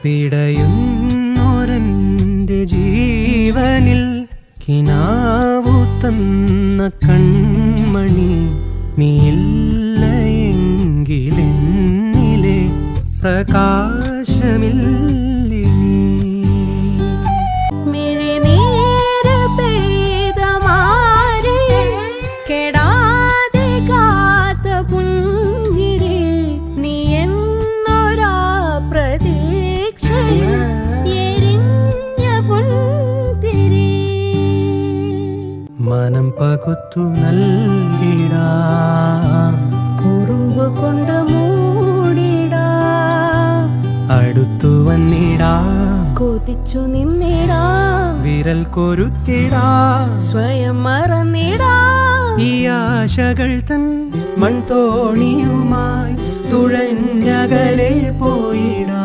പിടയുന്നൊരെൻ്റെ ജീവനിൽ കിനാവു തന്ന കൺമണി നീയില്ല എങ്കിലെന്നിലെ പ്രകാശമില്ലേ മിഴിനീര് പെയ്ത മാറി കെടാതെ കാത്ത പുഞ്ചിരി നീ എന്നൊരാ പ്രതീക്ഷയിൽ എരിഞ്ഞ പുൻതിരി മനം പകുത്തു നൽകിടാം കുറുമ്പ് കൊണ്ട് മൂടിടാ അടുത്തു വന്നിടാം കൊതിച്ചു നിന്നിടാ വിരൽ കൊരുത്തിടാ സ്വയം മറന്നിടാ ഈ ആശകൾ തൻ മൺതോണിയുമായി തുഴഞ്ഞകലെ പോയിടാ